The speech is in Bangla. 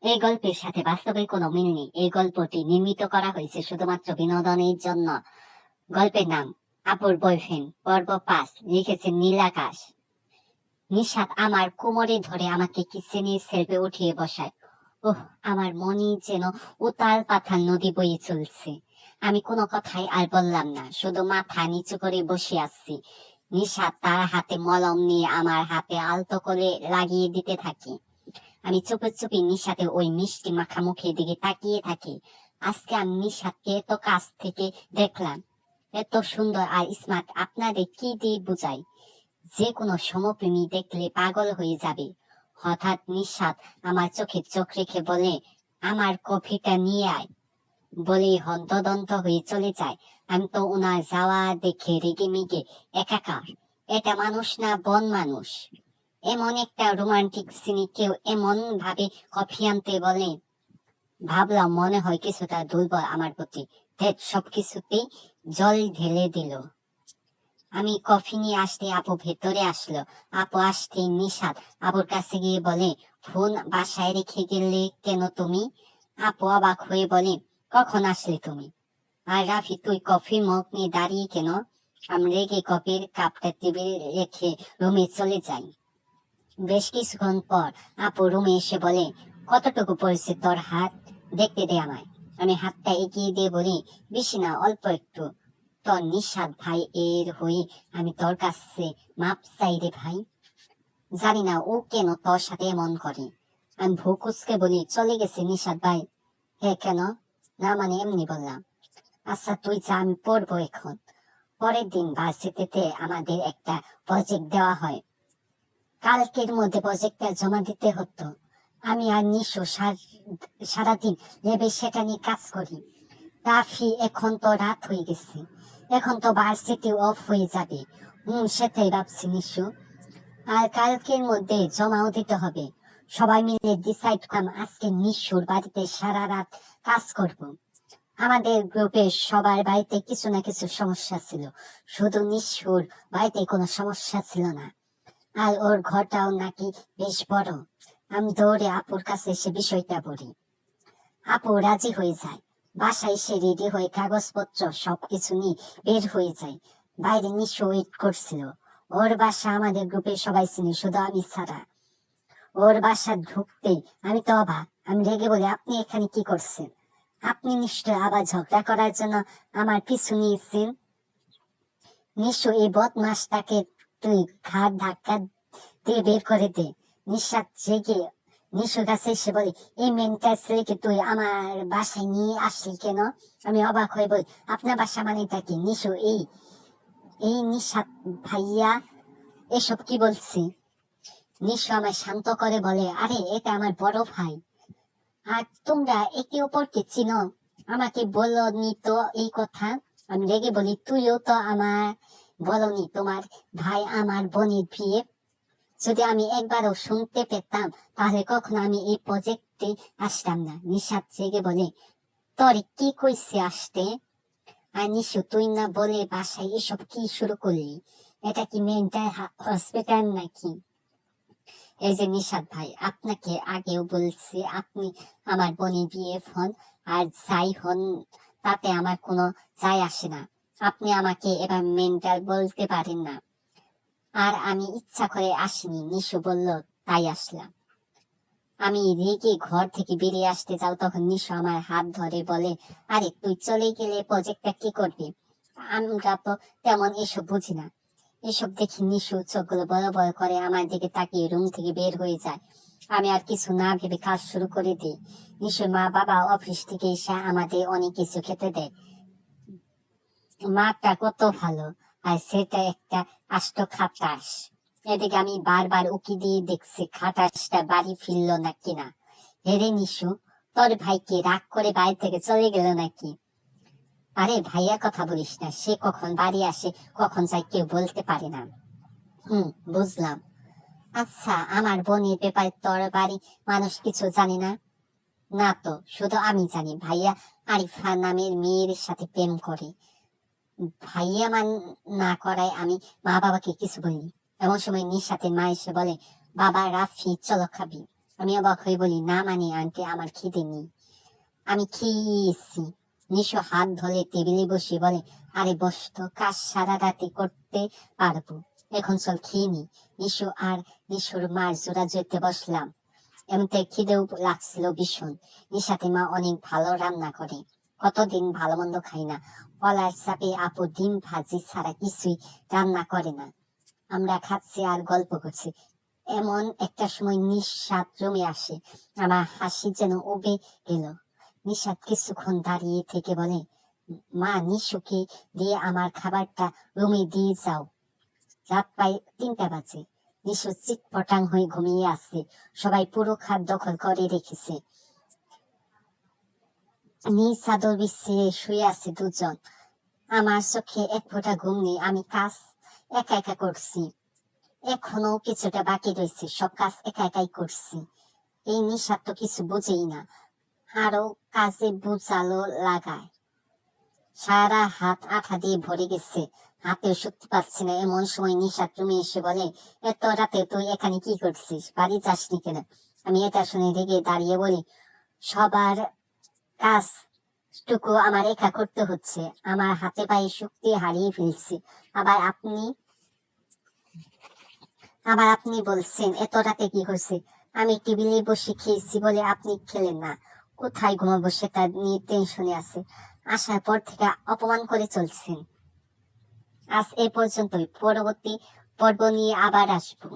এই গল্পের সাথে বাস্তবে কোনো মিল নেই। এই গল্পটি নির্মিত করা হয়েছে শুধুমাত্র বিনোদনের জন্য। গল্পের নাম আপুর বয়ফ্রেন্ড, পর্ব 5, লিখেছেন নীল আকাশ। নিশাত আমার কোমরে ধরে আমাকে কিচেনে সেলফে উঠিয়ে বসায়। ওহ, আমার মনে যেন উতাল পাথাল নদী বয়ে চলছে। আমি কোনো কথাই আর বললাম না, শুধু মাথা নিচু করে বসে আছি। নিশাত তার হাতে মলম নিয়ে আমার হাতে আলতো করে লাগিয়ে দিতে থাকে। আমি চুপি চুপি নিশাতে ওই মিষ্টি মাখা মুখের দিকে তাকিয়ে থাকি। আজকে আমি নিশাতকে এত কাছ থেকে দেখলাম, এত সুন্দর আর স্মার্ট। আপনাদের কি দিয়ে বুঝাই, যে কোনো সমপ্রেমী দেখলে পাগল হয়ে যাবে। হঠাৎ নিশাত আমার চোখে চোখ রেখে বলে, আমার কফিটা নিয়ে আয়। বলেই হন্তদন্ত হয়ে চলে যায়। আমি তো ওনার যাওয়া দেখে রেগে মেগে একাকার। এটা মানুষ না বন মানুষ? এমন একটা রোমান্টিক সিনে কেউ এমন ভাবে কফি আনতে বলে? ভাবলাম মনে হয় কিছুটা দুর্বল আমার প্রতি। সবকিছুতেই জল ঢেলে দিল। আমি কফি নিয়ে আসতে আপু ভেতরে আসলো। আপু আসতেই নিশাত আপুর কাছে গিয়ে বলে, ফোন বাসায় রেখে গেলে কেন তুমি? আপু অবাক হয়ে বলে, কখন আসলে তুমি? আর রাফি, তুই কফির মগ নিয়ে দাঁড়িয়ে কেন? আমি রেগে কফির কাপটা টেবিলে রেখে রুমে চলে যাই। বেশ কিছুক্ষণ পর আপু রুমে এসে বলে, কতটুকু পড়েছে তোর হাত? দেখতে দে আমায়। আমি হাতটা এগিয়ে দিয়ে বলি, বেশি না, অল্প একটু। তোর নিশাত ভাই এর হয়ে আমি তোর কাছে মাপ চাই রে ভাই। জানি না ও কেন তোর সাথে এমন করে। আমি ভুকুসকে বলি, চলে গেছে নিশাত ভাই? হ্যাঁ, কেন? না মানে এমনি বললাম। আচ্ছা তুই যা, আমি পড়বো এখন। পরের দিন ভার্সিটিতে আমাদের একটা প্রজেক্ট দেওয়া হয়। কালকের মধ্যে প্রজেক্টটা জমা দিতে হতো। আমি আর নিশো সারাদিন ল্যাবে সেটা নিয়ে কাজ করি। রাফি, এখন তো রাত হয়ে গেছে, এখন তো ভার্সিটি অফ হয়ে যাবে। সেটাই ভাবছি নিশু। আর কালকের মধ্যে জমাও দিতে হবে। সবাই মিলে ডিসাইড করলাম আজকে নিশুর বাড়িতে সারা রাত কাজ করব। আমাদের গ্রুপের সবার বাড়িতে কিছু না কিছু সমস্যা ছিল, শুধু নিশুর বাড়িতে কোনো সমস্যা ছিল না। আর ওর ঘরটাও নাকি বেশ বড়। আমি দৌড়ে আপুর কাছে এসে বিষয়টা বলি। আপু রাজি হয়ে যায়। বাসায় এসে রেডি হয়ে কাগজপত্র সবকিছু নিয়ে বের হয়ে যায়। বাইরে নিশো ওয়েট করছিল। ওর বাসা আমাদের গ্রুপে সবাই চিনি, শুধু আমি ছাড়া। ওর বাসা ঢুকতেই আমি তো অবাক। আমি রেগে বলি, আপনি এখানে কি করছেন? আপনি নিশ্চয় আবার ঝগড়া করার জন্য আমার পিছু নিয়েছেন। নিশো, এই বদমাসটাকে তুই ঘাড় ধাক্কা দিয়ে বের করে দে। নিঃশ্বাস জেগে নিশুর কাছে এসে বলি, এই মেন্টাল ছেলেকে তুই আমার বাসায় নিয়ে আসলি কেন? আমি অবাক হয়ে বলি, আপনার বাসা মানেটা কি? নিশু, এই এই নিশাত ভাইয়া এসব কি বলছি? নিশু আমায় শান্ত করে বলে, আরে এটা আমার বড় ভাই। আর তোমরা একে অপরকে চিনো? আমাকে বলনি তো এই কথা। আমি রেগে বলি, তুইও তো আমার বলনি তোমার ভাই আমার বোনের বিয়ে। যদি আমি একবারও শুনতে পেতাম তাহলে কখনো আমি এই প্রজেক্টে আসতাম না। নিশাত জেগে বলে, তোর কি কইছে আসতে? আর নিশু, তুই না বলে বাসায় এসব কি শুরু করলি? এটা কি মেন্টাল হসপিটাল নাকি? এই যে নিশাত ভাই, আপনাকে আগেও বলছি, আপনি আমার বোনের বিয়ে হন আর যাই হন তাতে আমার কোনো যায় আসে না। আপনি আমাকে এবার মেন্টাল বলতে পারেন না। আর আমি ইচ্ছা করে আসিনি, নিশু বলল, তাই আসলাম। আমি রেগে ঘর থেকে বেরিয়ে আসতে যাও, তখন নিশু আমার হাত ধরে বলে, আরে তুই চলে গেলে প্রজেক্টটা কি করবি? আমরা তো তেমন এসব বুঝি না। এসব দেখি নিশু চোখগুলো বড় বড় করে আমার দিকে তাকিয়ে রুম থেকে বের হয়ে যায়। আমি আর কিছু না ভেবে কাজ শুরু করে দিই। নিশুর মা বাবা অফিস থেকে এসে আমাদের অনেক কিছু খেতে দেয়। মাটা কত ভালো, আর সেটা একটা আস্ত খাটাস। এদিকে আমি বারবার উকি দিয়ে দেখছি খাটাসটা বাড়ি ফিরলো না কিনা। হেরে নিশু, তোর ভাইকে রাগ করে বাড়ি থেকে চলে গেল নাকি? আরে ভাইয়া কথা বলিস না, সে কখন বাড়ি আসে কখন যায় কেউ বলতে পারে না। বুঝলাম। আচ্ছা, আমার বোনের ব্যাপারে তোর বাড়ি মানুষ কিছু জানে না? না তো, শুধু আমি জানি ভাইয়া আরিফা নামের মেয়ের সাথে প্রেম করে। ভাইয়া না করায় আমি মা বাবাকে কিছু বলিনি। এমন সময় নিশাতের মা এসে বলে, বাবা রাফি চলো খাবি। আমি অবাক হয়ে বলি, না মানে আন্টি, আমার খিদে নেই, আমি খেয়েছি। নিশু হাত ধরে টেবিলে বসে বলে, আরে বস তো, কাজ সারা রাতে করতে পারবো, এখন চল খেয়ে নি। নিশু আর নিশুর মার জোড়াজুড়িতে বসলাম। এমনিতে খিদেও লাগছিল ভীষণ। নিশাতে মা অনেক ভালো রান্না করে, কতদিন ভালো মন্দ খাই না। কলার চাপে আপু ডিম ভাজি ছাড়া কিছুই রান্না করে না। আমরা খাচ্ছি আর গল্প করছি, এমন একটা সময় নিঃশ্বাস জমে আসে। আমার হাসি যেন উবে গেল। নিঃশ্বাস কিছুক্ষণ দাঁড়িয়ে থেকে বলে, মা, নিশুকে দিয়ে আমার খাবারটা রুমে দিয়ে যাও, রাত প্রায় 3টা বাজে। নিশু চিৎপটাং হয়ে ঘুমিয়ে আছে, সবাই পুরো খাট দখল করে রেখেছে। নিজ চাদর বিছিয়ে শুয়ে আছে দুজন। আমার চোখে এক ফোঁটা ঘুম নেই, আমি কাজ একা একা করছি, এখনো কিছুটা বাকি রয়েছে, সব কাজ একা একাই করছি। এই নিঃস্বার্থ কিছু বুঝেই না, আরো কাজে বোঝালো লাগায়। সারা হাত আঠা দিয়ে ভরে গেছে, হাতেও শক্তি পাচ্ছি না। এমন সময় নিশাত রুমে এসে বলে, এত রাতে তুই এখানে কি করছিস, বাড়ি যাসনি কেন? আমি এটা শুনে রেগে দাঁড়িয়ে বলি, সবার কাজ টুকু আমার একা করতে হচ্ছে, আমার হাতে পায়ে শক্তি হারিয়ে ফেলছি। আবার আপনি আবার আপনি বলছেন এত রাতে কি হয়েছে? আমি টেবিলে বসে খেয়েছি বলে আপনি খেলেন না, কোথায় ঘুমাবো সেটা নিয়ে টেনশনে আছে, আসার পর থেকে অপমান করে চলছেন। আজ এ পর্যন্তই, পরবর্তী পর্ব নিয়ে আবার আসবো।